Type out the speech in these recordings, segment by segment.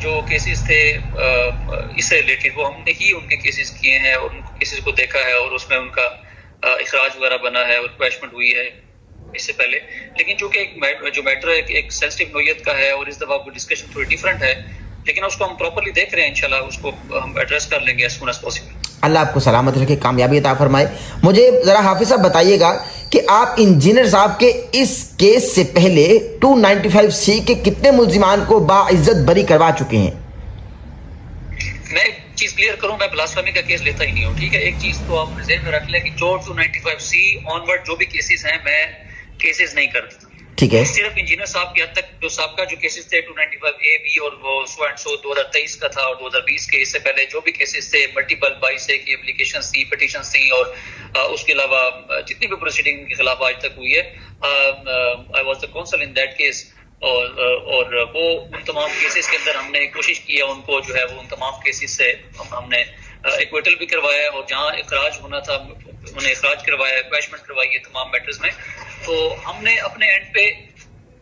جو کیسز تھے اس سے ریلیٹڈ وہ ہم نے ہی ان کے کیسز کیے ہیں اور ان کیسز کو دیکھا ہے اور اس میں ان کا اخراج وغیرہ بنا ہے اور پنشمنٹ ہوئی ہے اس سے پہلے. لیکن چونکہ جو میٹر ایک سینسٹیو نوعیت کا ہے اور اس دفعہ ڈسکشن تھوڑی ڈفرینٹ ہے, لیکن اس کو ہم پراپرلی دیکھ رہے ہیں, انشاءاللہ اس کو ہم ایڈریس کر لیں گے as soon as possible. اللہ آپ کو سلامت رکھے, کامیابی عطا فرمائے. مجھے ذرا حافظ صاحب بتائیے گا کہ آپ انجینئر صاحب کے اس کیس سے پہلے 295C کے کتنے ملزمان کو باعزت بری کروا چکے ہیں؟ میں ایک چیز کلیئر کروں, میں بلاسفیمی کا کیس لیتا ہی نہیں ہوں, ٹھیک ہے. ایک چیز تو آپ ذہن میں رکھ لیں کہ جو 295C آنورڈ جو بھی کیسز ہیں میں کیسز نہیں کرتا, ٹھیک ہے. صرف انجینئر صاحب کی حد تک جو سابقہ جو کیسز تھے 295A B اور وہ سو اینڈ سو 2023 کا تھا اور 2020 کے, اس سے پہلے جو بھی کیسز تھے ملٹیپل 22A کی اپلیکیشنز تھی, پٹیشنز تھیں, اور اس کے علاوہ جتنی بھی پروسیڈنگ کے خلاف آج تک ہوئی ہے, I was the council in that case. اور وہ ان تمام کیسز کے اندر ہم نے کوشش کی ہے ان کو جو ہے وہ ان تمام کیسز سے ہم نے ایکویٹل بھی کروایا اور جہاں اخراج ہونا تھا انہیں اخراج کروایا, پنشمنٹ کروائی ہے تمام میٹرز میں. تو ہم نے اپنے اینڈ پہ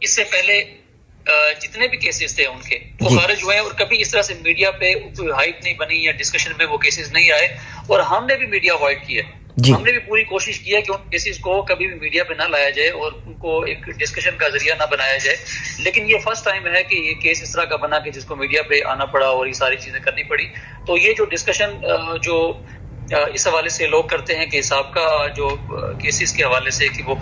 اس سے پہلے جتنے بھی کیسز تھے ان کے وہ خارج ہوئے ہیں, اور کبھی اس طرح سے میڈیا پہ کوئی ہائپ نہیں بنی یا ڈسکشن میں وہ کیسز نہیں آئے, اور ہم نے بھی میڈیا اوائڈ کیا. ہم نے بھی پوری کوشش کی ہے کہ ان کیسز کو کبھی بھی میڈیا پہ نہ لایا جائے اور ان کو ایک ڈسکشن کا ذریعہ نہ بنایا جائے. لیکن یہ فرسٹ ٹائم ہے کہ یہ کیس اس طرح کا بنا کہ جس کو میڈیا پہ آنا پڑا اور یہ ساری چیزیں کرنی پڑی. تو یہ جو ڈسکشن جو اس حوالے سے لوگ کرتے ہیں کہ سابقہ جو کیسز کے حوالے سے کہ وہ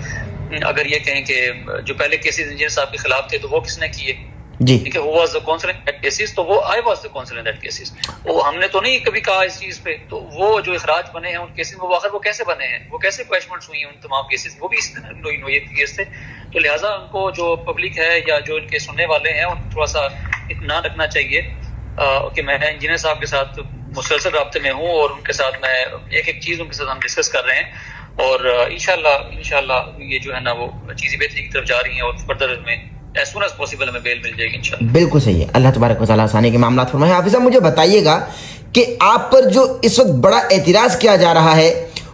اگر یہ کہیں کہ جو پہلے کیسز انجینئر صاحب کے خلاف تھے تو وہ کس نے کیے, جی, ٹھیک ہے, who was the counsel in that cases, تو وہ I was the counsel in that cases. وہ ہم نے تو نہیں کبھی کہا اس چیز پہ. تو وہ جو اخراج بنے ہیں ان کیسز میں, وہ آخر وہ کیسے بنے ہیں, وہ کیسے پنشمنٹس ہوئی ہیں ان تمام کیسز, وہ بھی اس نوعیت کے کیس تھے. تو لہٰذا ان کو جو پبلک ہے یا جو ان کے سننے والے ہیں ان تھوڑا سا اطمینان رکھنا چاہیے کہ میں انجینئر صاحب کے ساتھ مسلسل رابطے میں ہوں اور ان کے ساتھ میں ایک ایک چیز ان کے ساتھ ہم ڈسکس کر رہے ہیں, اور انشاءاللہ یہ جو ہے نا وہ چیزیں بہتری کی طرف جا رہی ہیں, اور فردر میں as soon as possible ہمیں بیل مل جائے گی انشاءاللہ. بالکل صحیح ہے, اللہ تبارک و تعالیٰ آسانی کے معاملات فرمائے. حافظ صاحب مجھے بتائیے گا کہ آپ پر جو اس وقت بڑا اعتراض کیا جا رہا ہے,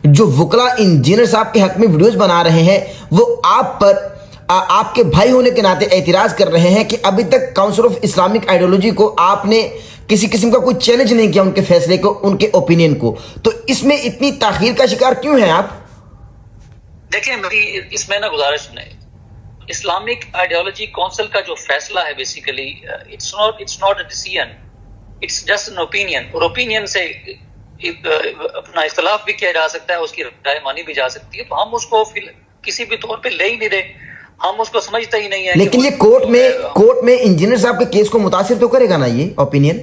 جو وکلا انجینئر صاحب کے حق میں ویڈیوز بنا رہے ہیں, وہ آپ پر آپ کے بھائی ہونے کے ناطے اعتراض کر رہے ہیں کہ ابھی تک کاؤنسل آف اسلامک آئیڈیالوجی کو آپ نے کسی قسم کا کوئی چیلنج نہیں کیا, ان کے فیصلے کو, ان کے اوپینین کو. تو اس میں اتنی تاخیر کا شکار کیوں ہیں آپ؟ دیکھیں میری اس میں نا گزارش سنیں, اسلامک آئیڈیالوجی کونسل کا جو فیصلہ ہے basically it's not a decision, it's just an opinion, اور اوپینین سے اپنا اختلاف بھی کیا جا سکتا ہے, اس کی رائے مانی بھی جا سکتی ہے. تو ہم اس کو کسی بھی طور پہ لے ہی نہیں رہے, ہم اس کو سمجھتے ہی نہیں ہے. لیکن یہ کورٹ میں انجینئر صاحب کے کیس کو متاثر تو کرے گا نا یہ اوپینین؟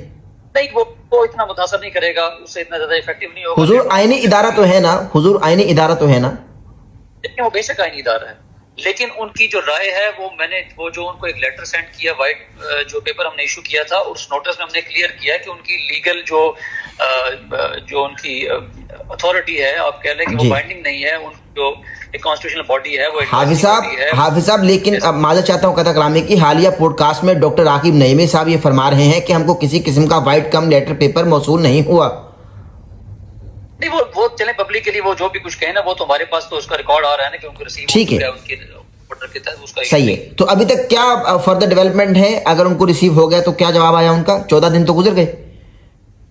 نہیں, وہ اتنا متاثر نہیں کرے گا, اس سے اتنا زیادہ افیکٹو نہیں ہوگا. حضور آئینی ادارہ تو ہے نا, حضور آئینی ادارہ تو ہے نا, لیکن وہ بے شک آئینی ادارہ ہے, لیکن ان کی جو رائے ہے وہ جو ان کو ایک لیٹر سینڈ کیا, وائٹ جو پیپر ہم نے ایشو کیا تھا, اور اس نوٹس میں ہم نے کلیئر کیا کہ ان کی لیگل جو ان کی اتھارٹی ہے, آپ کہہ لیں کہ وہ بائنڈنگ نہیں ہے, ان جو ایک کانسٹیٹیوشنل باڈی ہے وہ. حافظ صاحب لیکن معذرت چاہتا ہوں قطع کلامی کی, حالیہ پوڈ کاسٹ میں ڈاکٹر عاقب نعیمی صاحب یہ فرما رہے ہیں کہ ہم کو کسی قسم کا وائٹ کم لیٹر پیپر موصول نہیں ہوا. نہیں, وہ چلیں پبلک کے لیے وہ جو بھی کچھ کہیں نا, وہ تو ہمارے پاس تو اس کا ریکارڈ آ رہا ہے نا کہ ان کو ریسیو ٹھیک ہے, ان کے آرڈر کے تحت اس کا صحیح ہے. تو ابھی تک کیا فردر ڈیولپمنٹ ہے, اگر ان کو ریسیو ہو گیا تو کیا جواب آیا ان کا؟ 14 دن تو گزر گئے.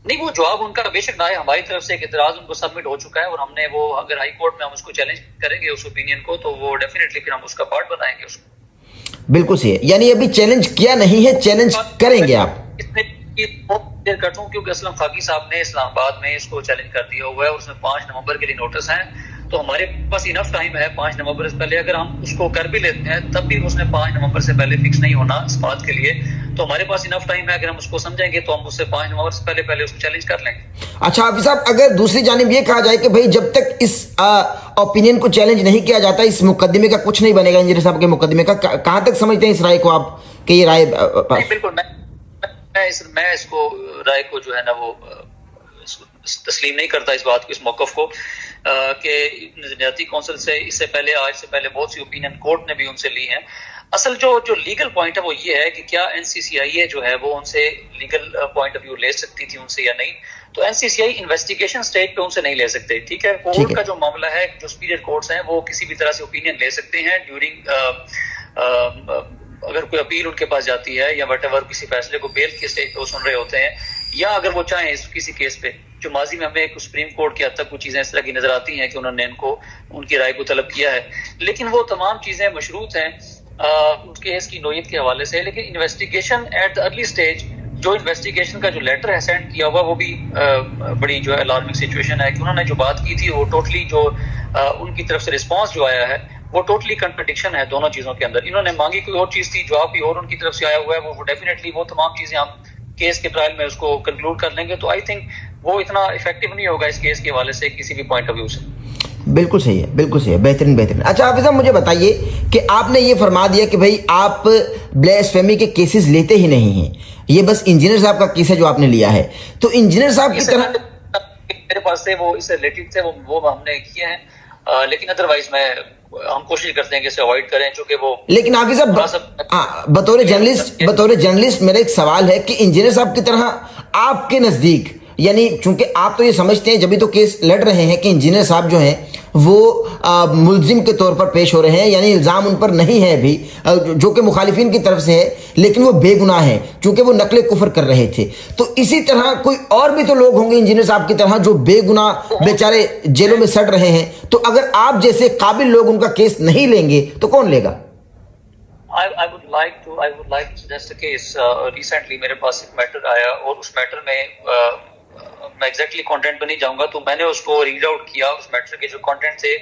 نہیں, وہ جواب ان کا بے شک نہ ہے, ہماری طرف سے ایک اعتراض ان کو سبمٹ ہو چکا ہے, اور ہم نے وہ اگر ہائی کورٹ میں ہم اس کو چیلنج کریں گے اس اوپینین کو, تو وہ ڈیفینیٹلی پھر ہم اس کا پارٹ بنائیں گے اس کو. بالکل صحیح ہے, یعنی ابھی چیلنج کیا نہیں ہے, چیلنج کریں گے آپ؟ اس میں کر دوں کیونکہ اسلم فاقی صاحب نے اسلام آباد میں اس کو چیلنج کر دیا ہوا ہے, اور اس میں 5 نومبر کے لیے نوٹس ہیں, تو ہمارے پاس انف ٹائم ہے 5 نومبر سے پہلے. اگر ہم اس کو کر بھی لیتے ہیں تب بھی اس نے 5 نومبر سے پہلے فکس نہیں ہونا اس بات کے لیے, تو ہمارے پاس انف ٹائم ہے. اگر ہم اس کو سمجھیں گے تو ہم اس سے 5 نومبر سے پہلے اس کو چیلنج کر لیں گے. اچھا حافظ صاحب, اگر دوسری جانب یہ کہا جائے کہ بھائی جب تک اس اوپینین کو چیلنج نہیں کیا جاتا, اس مقدمے کا کچھ نہیں بنے گا, انجینئر صاحب کے مقدمے کا, کہاں تک سمجھتے ہیں اس رائے کو آپ کہ یہ رائے؟ بالکل, میں اس کو رائے کو جو ہے نا وہ تسلیم نہیں کرتا, اس بات کو, اس موقف کو, کہ نظریاتی کونسل سے اس سے پہلے, آج سے پہلے بہت سی اوپینین کورٹ نے بھی ان سے لی ہیں. اصل جو لیگل پوائنٹ ہے وہ یہ ہے کہ کیا NCCI جو ہے وہ ان سے لیگل پوائنٹ آف ویو لے سکتی تھی ان سے یا نہیں. تو NCCI انویسٹیگیشن سٹیج پہ ان سے نہیں لے سکتے, ٹھیک ہے. کورٹ کا جو معاملہ ہے, جو سپیریئر کورٹس ہیں وہ کسی بھی طرح سے اوپینین لے سکتے ہیں ڈیورنگ اگر کوئی اپیل ان کے پاس جاتی ہے یا وٹ ایور کسی فیصلے کو بیل کے سٹیج پہ وہ سن رہے ہوتے ہیں، یا اگر وہ چاہیں کسی کیس پہ جو ماضی میں ہمیں سپریم کورٹ کی حد تک کچھ چیزیں اس طرح کی نظر آتی ہیں کہ انہوں نے ان کی رائے کو طلب کیا ہے، لیکن وہ تمام چیزیں مشروط ہیں اس کیس کی نوعیت کے حوالے سے. لیکن investigation at the early stage, جو انویسٹیگیشن کا جو لیٹر ہے سینڈ کیا ہوا، وہ بھی بڑی جو ہے الارمنگ سچویشن ہے کہ انہوں نے جو بات کی تھی وہ ٹوٹلی جو ان کی طرف سے رسپانس جو آیا ہے وہ ٹوٹلی کنٹرڈکشن ہے دونوں چیزوں کے اندر. انہوں نے مانگی کوئی اور چیز تھی، جواب کوئی اور ان کی طرف سے آیا ہوا ہے. وہ ڈیفینیٹلی وہ تمام چیزیں ہم کیس کے ٹرائل میں اس کو کنکلوڈ کر لیں گے. تو آئی تھنک وہ اتنا افیکٹو نہیں ہوگا اس کیس کے حوالے سے کسی بھی پوائنٹ آف ویو سے. بالکل صحیح ہے، بالکل صحیح ہے، بہترین بہترین. اچھا حافظ صاحب مجھے بتائیے کہ آپ نے یہ فرما دیا کہ بھائی آپ بلیسفیمی کے کیسز لیتے ہی نہیں ہیں، یہ بس انجینئر صاحب کا کیس ہے جو آپ نے لیا ہے. تو انجینئر صاحب کی طرح میرے پاس سے وہ اس سے ریلیٹڈ تھے، وہ ہم نے کیے ہیں، لیکن ادروائز ہم کوشش کرتے ہیں کہ اسے اوائڈ کریں چونکہ وہ. لیکن حافظ صاحب بطور جرنلسٹ میرا ایک سوال ہے کہ انجینئر صاحب کی طرح آپ کے نزدیک، یعنی چونکہ آپ تو یہ سمجھتے ہیں جبھی تو کیس لڑ رہے ہیں کہ انجینئر صاحب جو ہیں وہ ملزم کے طور پر پیش ہو رہے ہیں، یعنی الزام ان پر نہیں ہے ابھی، جو کہ مخالفین کی طرف سے ہے، لیکن وہ بے گناہ ہیں چونکہ وہ نقل کفر کر رہے تھے. تو اسی طرح کوئی اور بھی تو لوگ ہوں گے انجینئر صاحب کی طرح جو بے گناہ بیچارے جیلوں میں سڑ رہے ہیں. تو اگر آپ جیسے قابل لوگ ان کا کیس نہیں لیں گے تو کون لے گا؟ I would like to suggest a case. Recently میرے پاس ایک میٹر آیا اور اس میٹر میں میں ایگزیکٹلی کانٹینٹ پہ نہیں جاؤں گا، تو میں نے اس کو ریڈ آؤٹ کیا. اس میٹر کے جو کانٹینٹ تھے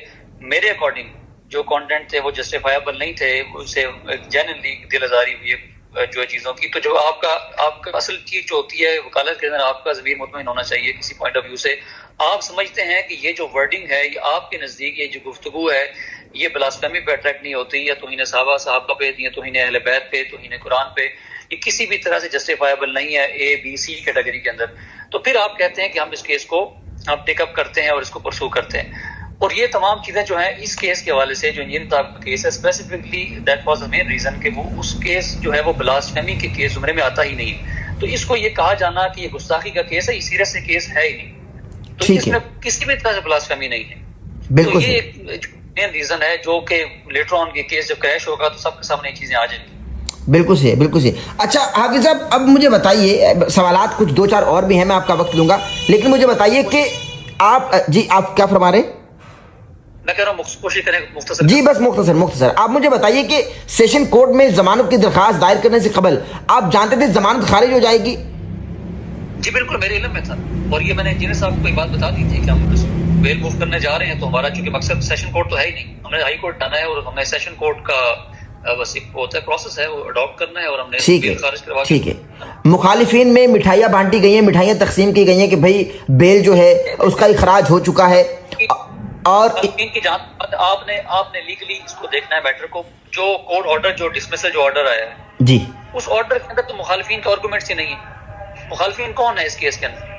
میرے اکارڈنگ جو کانٹینٹ تھے وہ جسٹیفائبل نہیں تھے، اسے جینرلی دل آزاری ہوئی جو چیزوں کی. تو جو آپ کا اصل چیز جو ہوتی ہے وکالت کے اندر، آپ کا ضمیر مطمئن ہونا چاہیے کسی پوائنٹ آف ویو سے. آپ سمجھتے ہیں کہ یہ جو ورڈنگ ہے یہ آپ کے نزدیک یہ جو گفتگو ہے یہ بلاسفیمی پہ اٹریکٹ نہیں ہوتی، یا توہین صحابہ پہ، یا توہین اہل بیت پہ، توہین قرآن پہ، یہ کسی بھی طرح سے جسٹیفائبل نہیں ہے اے بی سی کیٹیگری کے اندر. تو پھر آپ کہتے ہیں کہ ہم اس کیس کو ہم ٹیک اپ کرتے ہیں اور اس کو پرسو کرتے ہیں. اور یہ تمام چیزیں جو ہیں اس کیس کے حوالے سے جو انجینئر صاحب کا کیس ہے specifically that was the main reason کہ وہ اس کیس جو ہے وہ بلاسفیمی کے کیس زمرے میں آتا ہی نہیں. تو اس کو یہ کہا جانا کہ یہ گستاخی کا کیس ہے، یہ سیریس سے کیس ہے ہی نہیں. تو اس میں کسی بھی طرح سے بلاسفیمی نہیں ہے. تو یہ ایک مین ریزن ہے جو کہ لیٹر آن یہ کیس جب کریش ہوگا تو سب کے سامنے یہ چیزیں آ جائیں گی. بالکل صحیح، بالکل صحیح. اچھا حافظ صاحب اب مجھے بتائیے، سوالات کچھ دو چار اور بھی ہیں، میں آپ کا وقت لوں گا، لیکن مجھے بتائیے کہ آپ کیا فرما رہے ہیں؟ میں کہہ رہا ہوں کوشش کریں مختصر. جی بس مختصر. آپ مجھے بتائیے کہ سیشن کورٹ میں ضمانت کی درخواست دائر کرنے سے قبل آپ جانتے تھے ضمانت خارج ہو جائے گی؟ جی بالکل میرے علم میں تھا، اور یہ میں نے انجینئر صاحب کو ایک بات بتا دی تھی کہ ہم بیل موو کرنے جا رہے ہیں. تو ہمارا چونکہ مقصد سیشن کورٹ تو ہے ہی نہیں، ہم نے ہائی کورٹ جانا ہے اور ہم نے سیشن کورٹ کا بس ایک ہوتا ہے پروسیس ہے وہ اڈاپٹ کرنا ہے، اور ہم نے بیل خارج کروا کے. ٹھیک ہے. مخالفین میں مٹھائیاں بانٹی گئی ہیں، مٹھائیاں تقسیم کی گئی ہیں کہ بھائی بیل جو ہے اس کا اخراج ہو چکا ہے. اور کی جان آپ نے لیگلی اس کو دیکھنا ہے میٹر کو. جو کورٹ آرڈر جو ڈسمسل جو آرڈر آیا ہے جی، اس آرڈر کے اندر تو مخالفین کے آرگومنٹس ہی نہیں ہیں. مخالفین کون ہے اس کیس کے اندر؟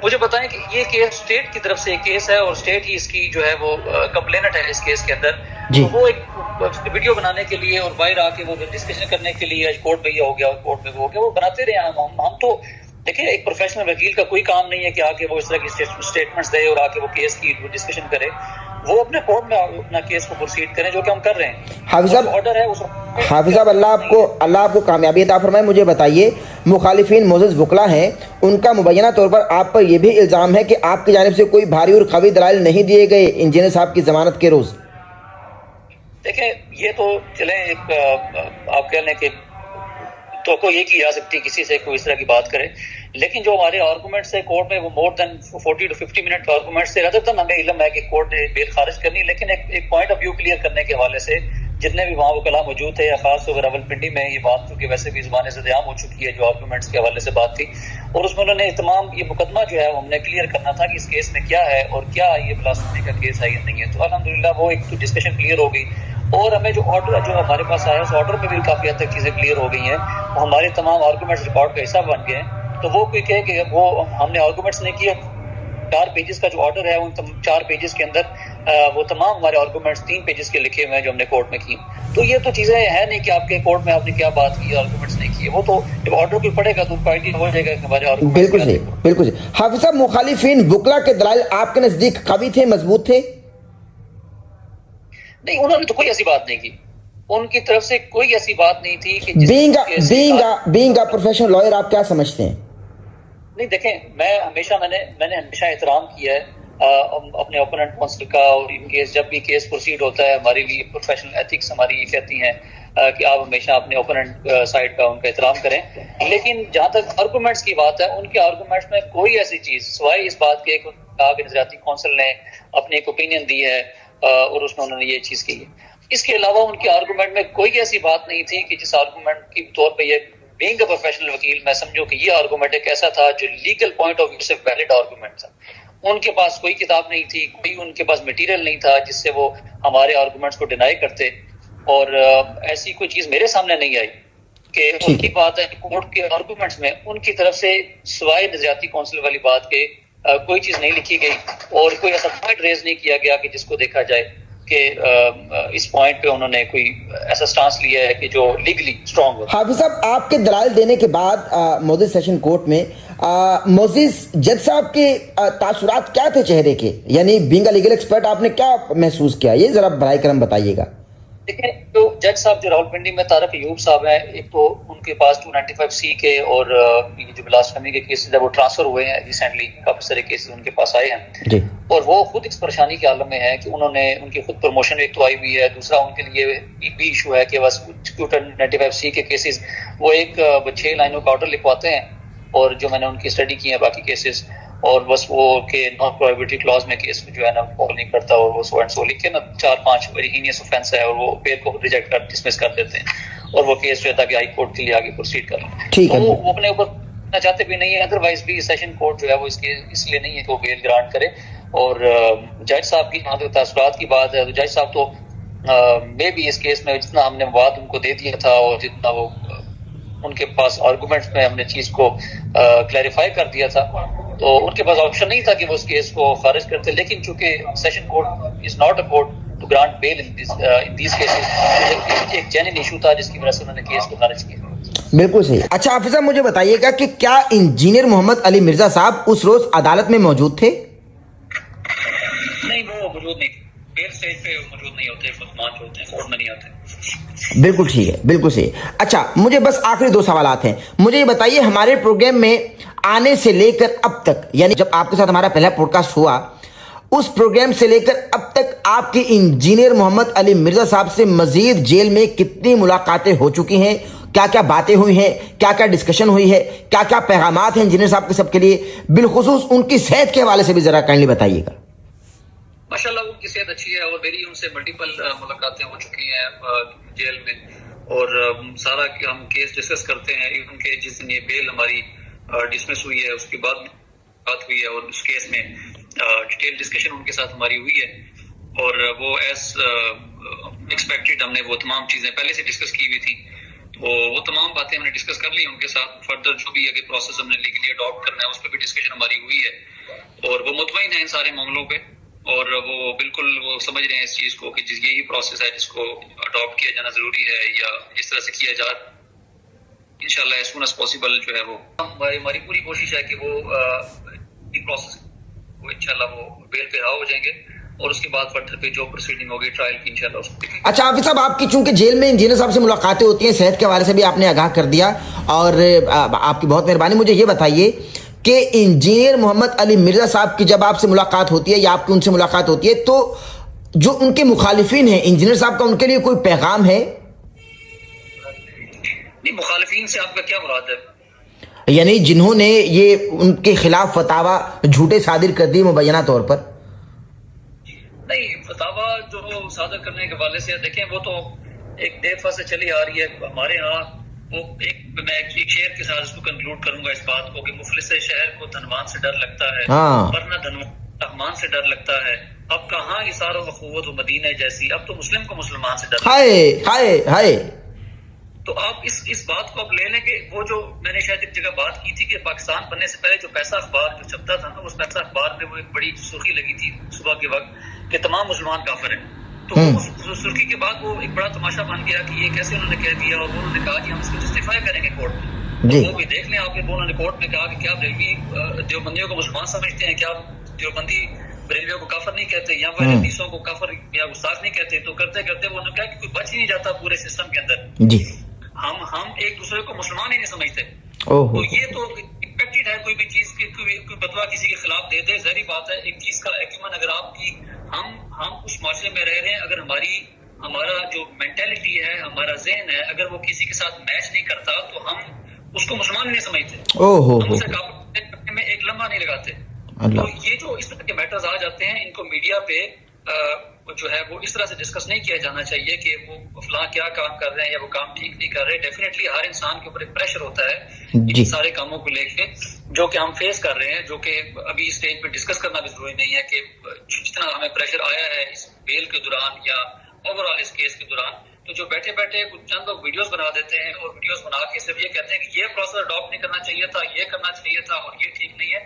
مجھے بتائیں کہ یہ کیس اسٹیٹ کی طرف سے ایک کیس ہے اور اسٹیٹ ہی اس کی جو ہے وہ کمپلینٹ ہے اس کیس کے اندر. تو وہ ایک ویڈیو بنانے کے لیے اور باہر آ کے وہ ڈسکشن کرنے کے لیے کورٹ میں یہ ہو گیا، کورٹ میں وہ ہو گیا، وہ بناتے رہے. ہم تو دیکھیں ایک پروفیشنل وکیل کا کوئی کام نہیں ہے کہ آ کے وہ اس طرح کی اسٹیٹمنٹس دے اور آ کے وہ کیس کی ڈسکشن کرے. وہ اپنے کورٹ میں اپنا کیس کو پروسیڈ کریں جو کہ ہم کر رہے ہیں. حافظ صاحب اللہ آپ کو کامیابی عطا فرمائے. مجھے بتائیے مخالفین معزز وکلا ہیں، ان کا مبینہ طور پر آپ پر یہ بھی الزام ہے کہ آپ کی جانب سے کوئی بھاری اور قوی دلائل نہیں دیے گئے انجینئر صاحب کی ضمانت کے روز. دیکھیں یہ تو چلیں ایک آپ کہہ لیں کہ تو کوئی یہ کی جا سکتی کسی سے کوئی اس طرح کی بات کرے، لیکن جو ہمارے آرگومنٹس ہے کورٹ میں وہ مور دین 40 to 50 منٹ کے آرگومنٹس سے ردر ہمیں علم ہے کہ کورٹ نے بیل خارج کرنی، لیکن ایک پوائنٹ آف ویو کلیئر کرنے کے حوالے سے جتنے بھی وہاں وکلاء موجود تھے، یا خاص طور پر راولپنڈی میں یہ بات کیونکہ ویسے بھی زبان سے عام ہو چکی ہے جو آرگومنٹس کے حوالے سے بات تھی، اور اس میں انہوں نے تمام یہ مقدمہ جو ہے ہم نے کلیئر کرنا تھا کہ اس کیس میں کیا ہے اور کیا یہ بلاسفیمی کا کیس ہے یا نہیں ہے. تو الحمدللہ وہ ایک ڈسکشن کلیئر ہو گئی، اور ہمیں جو آرڈر جو ہمارے پاس آیا اس آرڈر میں بھی کافی حد تک چیزیں کلیئر ہو گئی ہیں، ہمارے تمام آرگومنٹس ریکارڈ کا حصہ بن گئے ہیں. تو وہ کوئی کہے کہ وہ ہم نے آرگومنٹس نہیں کیے، 4 پیجز کا جو آرڈر ہے ان 4 پیجز کے اندر وہ تمام ہمارے آرگومنٹس 3 پیجز کے لکھے ہوئے ہیں جو ہم نے کورٹ میں کی. تو یہ تو چیزیں ہیں نہیں کہ آپ کے کورٹ میں آپ نے کیا بات کی، آرگومنٹس نہیں کیے. وہ تو جب آرڈر کوئی پڑھے گا تو ان کو آئیڈیا ہو جائے گا کہ ہمارے آرگومنٹس. بالکل صحیح، بالکل صحیح. حافظ صاحب مخالفین وکلا کے دلائل آپ کے نزدیک قوی تھے، مضبوط تھے؟ نہیں، انہوں نے تو کوئی ایسی بات نہیں کی. ان کی طرف سے کوئی ایسی بات نہیں تھی کہ being a professional lawyer آپ کیا سمجھتے ہیں؟ نہیں دیکھیں، میں نے ہمیشہ احترام کیا ہے اپنے اوپوننٹ کونسل کا، اور ان کیس جب بھی کیس پروسیڈ ہوتا ہے ہمارے لیے پروفیشنل ایتھکس ہماری یہ کہتی ہیں کہ آپ ہمیشہ اپنے اوپوننٹ سائڈ کا ان کا احترام کریں. لیکن جہاں تک آرگومنٹس کی بات ہے، ان کے آرگومنٹس میں کوئی ایسی چیز سوائے اس بات کے کہا کہ نظریاتی کونسل نے اپنی ایک اوپینین دی ہے اور اس میں انہوں نے یہ چیز کی ہے، اس کے علاوہ ان کے آرگومنٹ میں کوئی ایسی بات نہیں تھی کہ جس آرگومنٹ کے طور پہ یہ بینگ اے پروفیشنل وکیل میں سمجھوں کہ یہ آرگومنٹ ایک ایسا تھا جو لیگل پوائنٹ آف ویو سے ویلڈ آرگومنٹ تھا. ان کے پاس کوئی کتاب نہیں تھی، کوئی ان کے پاس مٹیریل نہیں تھا جس سے وہ ہمارے آرگومنٹس کو ڈینائی کرتے، اور ایسی کوئی چیز میرے سامنے نہیں آئی کہ ان کی بات ہے کورٹ کے آرگومنٹس میں ان کی طرف سے سوائے نظریاتی کونسل والی بات کے کوئی چیز نہیں لکھی گئی، اور کوئی ایسا پوائنٹ ریز نہیں کیا گیا کہ جس کو دیکھا جائے کہ اس پوائنٹ پہ انہوں نے کوئی ایسا سٹانس لیا ہے کہ جو لیگلی اسٹرانگ ہو. حافظ صاحب، آپ کے دلائل دینے کے بعد موزز سیشن کورٹ میں موزز جج صاحب کے تاثرات کیا تھے چہرے کے؟ یعنی بینگ اے لیگل ایکسپرٹ آپ نے کیا محسوس کیا؟ یہ ذرا برائے کرم بتائیے گا. دیکھیں، جو جج صاحب جو راولپنڈی میں طارق ایوب صاحب ہیں، ایک تو ان کے پاس 295C کے اور جو بلاسفیمی کے کیسز ہے وہ ٹرانسفر ہوئے ہیں ریسنٹلی، کافی سارے کیسز ان کے پاس آئے ہیں جی، اور وہ خود اس پریشانی کے عالم میں ہے کہ انہوں نے ان کی خود پروموشن ایک تو آئی ہوئی ہے، دوسرا ان کے لیے بھی ایشو ہے کہ بس 295C کے کیسز وہ ایک 6 لائنوں کا آرڈر لکھواتے ہیں، اور جو میں نے ان کی اسٹڈی کی ہے باقی کیسز، اور بس وہ کہ نان پروہیبٹی کلاز میں کیس جو ہے نا فالو نہیں کرتا، اور وہ سو اینڈ سو لکھ کے نا 4-5 ویری ہینیس اوفینس ہے اور وہ بیل کو ریجیکٹ کر ڈسمس کر دیتے ہیں، اور وہ کیس جو ہے تاکہ ہائی کورٹ کے لیے آگے پروسیڈ کر لیں. تو وہ اپنے اوپر کرنا چاہتے بھی نہیں ہے، ادروائز بھی سیشن کورٹ جو ہے وہ اس لیے نہیں ہے کہ وہ بیل گرانٹ کرے. اور جج صاحب کی جہاں تک تاثرات کی بات ہے تو جج صاحب تو میں بھی اس کیس میں جتنا ہم نے مواد ان کو دے دیا تھا اور جتنا وہ ان کے پاس آرگومنٹس میں ہم نے چیز کو کلیریفائی کر دیا تھا، تو ان کے پاس آپشن نہیں تھا کہ وہ اس کیس کو خارج کرتے. لیکن چونکہ session court is not a court to grant bail in these cases, ایک جینوئن ایشو تھا جس کی وجہ سے انہوں نے کیس کو خارج کیا. بالکل صحیح. اچھا حافظ صاحب، مجھے بتائیے گا کہ کیا انجینئر محمد علی مرزا صاحب اس روز عدالت میں موجود تھے؟ نہیں، وہ موجود نہیں تھے، بیل اسٹیج پہ موجود نہیں ہوتے، مزمان جو ہوتے ہیں کورٹ میں نہیں آتے. بالکل ٹھیک ہے، بالکل صحیح. اچھا، مجھے بس آخری 2 سوالات ہیں. مجھے یہ بتائیے، ہمارے پروگرام میں آنے سے لے کر اب تک، یعنی جب آپ کے ساتھ ہمارا پہلا پوڈ کاسٹ ہوا، اس پروگرام سے لے کر اب تک آپ کے انجینئر محمد علی مرزا صاحب سے مزید جیل میں کتنی ملاقاتیں ہو چکی ہیں؟ کیا کیا باتیں ہوئی ہیں؟ کیا کیا ڈسکشن ہوئی ہے؟ کیا کیا پیغامات ہیں انجینئر صاحب کے سب کے لیے؟ بالخصوص ان کی صحت کے حوالے سے بھی ذرا کائنڈلی بتائیے گا. ماشاءاللہ ان کی صحت اچھی ہے، اور میری ان سے ملٹیپل ملاقاتیں ہو چکی ہیں جیل میں، اور سارا ہم کیس ڈسکس کرتے ہیں. ان کے جس دن یہ بیل ہماری ڈسمس ہوئی ہے اس کے بعد بات ہوئی ہے، اور اس کیس میں ڈیٹیل ڈسکشن ان کے ساتھ ہماری ہوئی ہے، اور وہ ایز ایکسپیکٹڈ ہم نے وہ تمام چیزیں پہلے سے ڈسکس کی ہوئی تھی. تو وہ تمام باتیں ہم نے ڈسکس کر لی ان کے ساتھ. فردر جو بھی آگے پروسیس ہم نے لیگلی اڈاپٹ کرنا ہے اس پہ بھی ڈسکشن ہماری ہوئی ہے، اور وہ مطمئن ہیں ان سارے معاملوں پہ، اور وہ بالکل وہ سمجھ رہے ہیں اس چیز کو کہ یہی پروسیس ہے جس کو اڈاپٹ کیا جانا ضروری ہے، یا جس طرح سے کیا جائے انشاءاللہ ایز سون ایز پاسبل جو ہے وہ ہماری پوری کوشش ہے کہ وہ پروسیس وہ انشاءاللہ وہ بیل پہ رہا ہو جائیں گے، اور اس کے بعد فردر پہ جو پروسیڈنگ ہوگی ٹرائل کی انشاءاللہ اس کو. اچھا حافظ صاحب، آپ کی چونکہ جیل میں انجینئر صاحب سے ملاقاتیں ہوتی ہیں، صحت کے حوالے سے بھی آپ نے آگاہ کر دیا، اور آپ کی بہت مہربانی. مجھے یہ بتائیے کہ انجینئر محمد علی مرزا صاحب کی جب آپ سے ملاقات ہوتی ہے یا آپ کی ان سے ملاقات ہوتی ہے، تو جو ان کے مخالفین ہیں انجینئر صاحب کا، ان کے لیے کوئی پیغام ہے؟ نہیں، مخالفین سے آپ کا کیا مراد ہے؟ یعنی جنہوں نے یہ ان کے خلاف فتاوا جھوٹے صادر کر دیے مبینہ طور پر. نہیں، فتاوا جو صادر کرنے کے حوالے سے دیکھیں وہ تو ایک دفعہ سے چلی آ رہی ہے ہمارے ہاں. وہ میں ایک شعر کے ساتھ اس کو کنکلوڈ کروں گا اس بات کو کہ مفلس شہر کو دھنوان سے ڈر لگتا ہے، ورنہ دھنوان رحمان سے ڈر لگتا ہے. اب کہاں اثار و اخوت و مدینہ جیسی، اب تو مسلم کو مسلمان سے ڈر لگتا ہے. ہائے ہائے. تو آپ اس بات کو آپ لے لیں کہ وہ جو میں نے شاید ایک جگہ بات کی تھی کہ پاکستان بننے سے پہلے جو پیسہ اخبار جو چھپتا تھا نا، اس پیسہ اخبار میں وہ ایک بڑی سرخی لگی تھی صبح کے وقت کہ تمام مسلمان کافر ہیں. تو اس سرخی کے بعد وہ ایک بڑا تماشا بن گیا کہ یہ کیسے انہوں نے کہہ دیا، اور انہوں نے کہا کہ ہم اس کو جسٹیفائی کریں گے کورٹ میں. وہ بھی دیکھ لیں آپ کے، انہوں نے کورٹ میں کہا کہ کیا بریلوی دیوبندیوں کو مسلمان سمجھتے ہیں، کیا دیوبندی بریلویوں کو کافر نہیں کہتے، یہاں پر حدیثوں کو کافر یا گستاخ نہیں کہتے، تو کرتے کرتے وہ نے کہا کہ کوئی بچ ہی نہیں جاتا پورے سسٹم کے اندر. جی ہم ایک دوسرے کو مسلمان ہی نہیں سمجھتے. اوہ تو یہ تو ایکسپیکٹڈ ہے کوئی بھی چیز کی، کوئی فتویٰ کسی کے خلاف دے دے، ظاہری بات ہے. ایک چیز کا یقیناً اگر آپ کی ہم اس معاشرے میں رہ رہے ہیں، اگر ہمارا جو مینٹلٹی ہے، ہمارا ذہن ہے، اگر وہ کسی کے ساتھ میچ نہیں کرتا تو ہم اس کو مسلمان نہیں سمجھتے. ہم اسے کافر کرنے میں ایک لمحہ نہیں لگاتے. تو یہ جو اس طرح کے میٹرز آ جاتے ہیں، ان کو میڈیا پہ جو ہے وہ اس طرح سے ڈسکس نہیں کیا جانا چاہیے کہ وہ فلاں کیا کام کر رہے ہیں یا وہ کام ٹھیک نہیں کر رہے. ڈیفینیٹلی ہر انسان کے اوپر ایک پریشر ہوتا ہے ان سارے کاموں کو لے کے جو کہ ہم فیس کر رہے ہیں، جو کہ ابھی اسٹیج پہ ڈسکس کرنا بھی ضروری نہیں ہے کہ جتنا ہمیں پریشر آیا ہے اس بیل کے دوران یا اوور آل اس کیس کے دوران. تو جو بیٹھے بیٹھے کچھ چند لوگ ویڈیوز بنا دیتے ہیں اور ویڈیوز بنا کے صرف یہ کہتے ہیں کہ یہ پروسیس اڈاپٹ نہیں کرنا چاہیے تھا، یہ کرنا چاہیے تھا اور یہ ٹھیک نہیں ہے.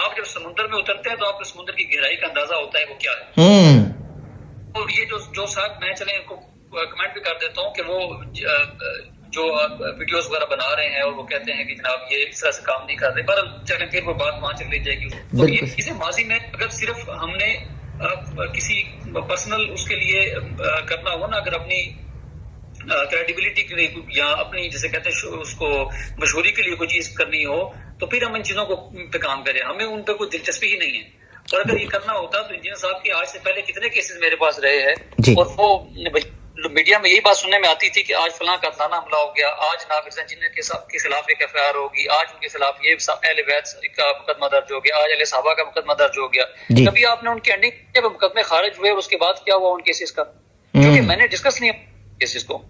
آپ جب سمندر میں اترتے ہیں تو آپ کو سمندر کی گہرائی کا اندازہ ہوتا ہے وہ کیا ہے. اور یہ جو صاحب میں چلیں ان کو کمنٹ بھی کر دیتا ہوں کہ وہ جو ویڈیوز وغیرہ بنا رہے ہیں اور وہ کہتے ہیں کہ جناب یہ اس طرح سے کام نہیں کر رہے، پر چلیں پھر وہ بات وہاں چل لی جائے گی. تو اسے ماضی میں اگر صرف ہم نے کسی پرسنل اس کے لیے کرنا ہو نا، اگر اپنی کریڈیبلٹی کے لیے یا اپنی جیسے کہتے ہیں اس کو مشہوری کے لیے کوئی چیز کرنی ہو تو پھر ہم ان چیزوں کو پہ کام کریں. ہمیں ان پہ کوئی دلچسپی ہی نہیں ہے. اور اگر یہ کرنا ہوتا تو انجینئر صاحب کے آج سے پہلے کتنے کیسز میرے پاس رہے ہیں اور وہ میڈیا میں یہی بات سننے میں آتی تھی کہ آج فلاں کا فلانا حملہ ہو گیا، آج ناقص انجینئر کے خلاف ایک ایف آئی آر ہوگی، آج ان کے خلاف یہ اہل بیت کا مقدمہ درج ہو گیا، آج اہل صحابہ کا مقدمہ درج ہو گیا. کبھی آپ نے ان کی انڈنگ جب مقدمے خارج ہوئے اس کے بعد کیا ہوا ان کیسز کا؟ کیونکہ میں نے ڈسکس نہیں کیسز کو.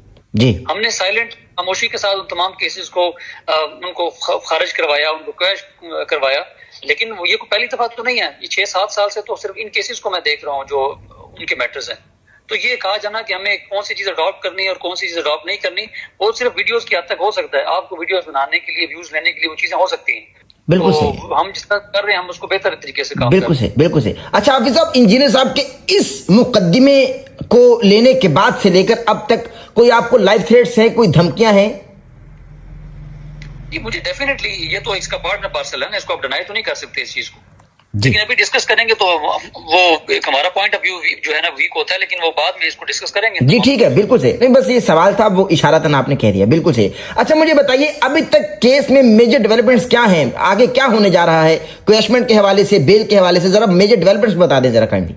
ہم نے سائلنٹ خاموشی کے ساتھ ان تمام کیسز کو ان کو خارج کروایا، ان کو کیش کروایا. لیکن وہ یہ پہلی دفعہ تو نہیں ہے، یہ 6-7 سال سے تو صرف ان کیسز کو میں دیکھ رہا ہوں جو ان کے میٹرز ہیں. تو یہ کہا جانا کہ ہمیں کون سی چیز اڈاپٹ کرنی ہے اور کون سی چیز اڈاپٹ نہیں کرنی، وہ صرف ویڈیوز کی حد تک ہو سکتا ہے. آپ کو ویڈیوز بنانے کے لیے، ویوز لینے کے لیے وہ چیزیں ہو سکتی ہیں. بالکل صحیح. ہم جس طرح کر رہے ہیں ہم اس کو بہتر طریقے سے کام بالکل صحیح، بالکل صحیح. اچھا حافظ صاحب، انجینئر صاحب کے اس مقدمے کو لینے کے بعد سے لے کر اب تک کوئی آپ کو لائف تھریٹس ہیں، کوئی دھمکیاں ہیں؟ جی مجھے ڈیفینیٹلی یہ تو اس کا پارٹ نہ پارسل ہے نا، اس کو آپ ڈینائی تو نہیں کر سکتے اس چیز کو. لیکن ابھی ڈسکس کریں گے تو وہ ایک ہمارا پوائنٹ آف ویو جو ہے نا ویک ہوتا ہے، لیکن وہ بعد میں اس کو ڈسکس کریں گے. جی ٹھیک ہے، بالکل صحیح. نہیں بس یہ سوال تھا، وہ اشارتاً آپ نے کہہ دیا. بالکل صحیح. اچھا مجھے بتائیے ابھی تک کیس میں میجر ڈیولپمنٹس کیا ہیں، آگے کیا ہونے جا رہا ہے کویشمنٹ کے حوالے سے، بیل کے حوالے سے؟ ذرا میجر ڈیولپمنٹس بتا دیں ذرا کائنڈلی.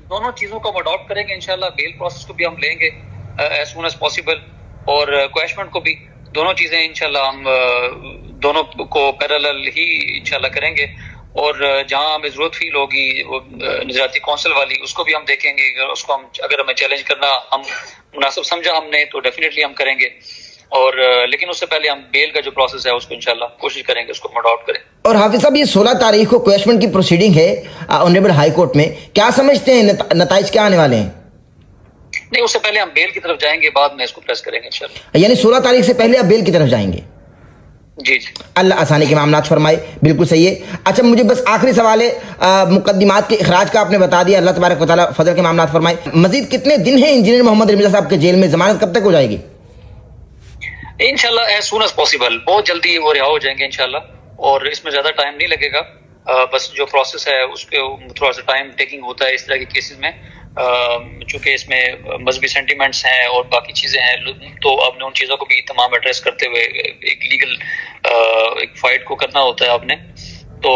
دونوں چیزوں کو ہم اڈاپٹ کریں گے انشاءاللہ. بیل پروسیس کو بھی ہم لیں گے ایز سون ایز پاسبل اور کویشمنٹ کو بھی. دونوں چیزیں انشاءاللہ ہم دونوں کو پیرالل ہی انشاءاللہ کریں گے. اور جہاں ہمیں ضرورت فیل ہوگی وہ نظراتی کونسل والی، اس کو بھی ہم دیکھیں گے. اس کو اگر ہمیں چیلنج کرنا ہم مناسب سمجھا ہم نے تو ڈیفینیٹلی ہم کریں گے. اور لیکن اس سے پہلے ہم بیل کا جو پروسیس ہے اس کو انشاءاللہ کوشش کریں گے اس کو موڈ آؤٹ کریں. اور حافظ صاحب یہ 16 تاریخ کو کویشمنٹ کی پروسیڈنگ ہے آنریبل ہائی کورٹ میں، کیا سمجھتے ہیں نتائج کیا آنے والے ہیں؟ نہیں اس سے پہلے ہم بیل کی طرف جائیں گے، بعد میں اس کو پریس کریں گے انشاءاللہ. یعنی 16 تاریخ سے پہلے آپ بیل کی طرف جائیں گے؟ جی جی. اللہ آسانی کے معاملات فرمائے. بالکل صحیح ہے. اچھا مجھے بس آخری سوال ہے، مقدمات کے اخراج کا آپ نے بتا دیا، اللہ تبارک و تعالیٰ فضل کے معاملات فرمائے. مزید کتنے دن ہیں انجینئر محمد رمیزہ صاحب کے جیل میں؟ ضمانت کب تک ہو جائے گی؟ انشاءاللہ ایز سون ایز پاسبل، بہت جلدی وہ رہا ہو جائیں گے انشاءاللہ. اور اس میں زیادہ ٹائم نہیں لگے گا. بس جو پروسیس ہے اس پہ تھوڑا سا ٹائم ٹیکنگ ہوتا ہے اس طرح کے کیسز میں، چونکہ اس میں مذہبی سینٹیمنٹس ہیں اور باقی چیزیں ہیں، تو آپ نے ان چیزوں کو بھی تمام ایڈریس کرتے ہوئے ایک لیگل ایک فائٹ کو کرنا ہوتا ہے آپ نے. تو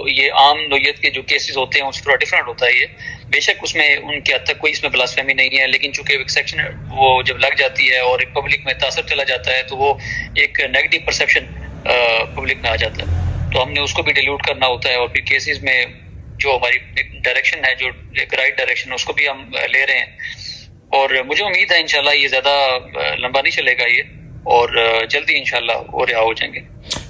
یہ عام نوعیت کے جو کیسز ہوتے ہیں اس سے تھوڑا ڈفرینٹ ہوتا ہے. یہ بے شک اس میں ان کے حد تک کوئی اس میں بلاسفیمی نہیں ہے، لیکن چونکہ ایک سیکشن وہ جب لگ جاتی ہے اور ایک پبلک میں تاثر چلا جاتا ہے تو وہ ایک نیگیٹو پرسیپشن پبلک میں آ جاتا ہے. تو ہم نے اس کو بھی ڈیلیوٹ کرنا ہوتا ہے. اور پھر کیسز میں جو ہماری ڈائریکشن ہے، جو ایک رائٹ ڈائریکشن ہے، اس کو بھی ہم لے رہے ہیں. اور مجھے امید ہے انشاءاللہ یہ زیادہ لمبا نہیں چلے گا یہ، اور جلدی انشاءاللہ وہ رہا ہو جائیں گے.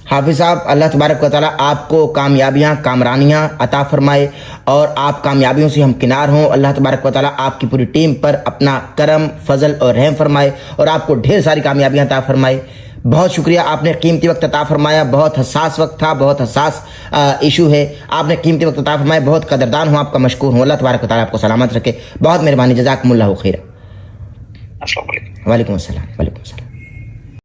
حافظ صاحب اللہ تبارک و تعالیٰ آپ کو کامیابیاں کامرانیاں عطا فرمائے اور آپ کامیابیوں سے ہمکنار ہوں. اللہ تبارک و تعالیٰ آپ کی پوری ٹیم پر اپنا کرم فضل اور رحم فرمائے اور آپ کو ڈھیر ساری کامیابیاں عطا فرمائے. بہت شکریہ، آپ نے قیمتی وقت عطا فرمایا. بہت حساس وقت تھا، بہت حساس ایشو ہے، آپ نے قیمتی وقت عطا فرمایا. بہت قدردان ہوں، آپ کا مشکور ہوں. اللہ تبارک و تعالیٰ آپ کو سلامت رکھے. بہت مہربانی، جزاکم اللہ خیر. السلام علیکم. وعلیکم السلام. وعلیکم السلام.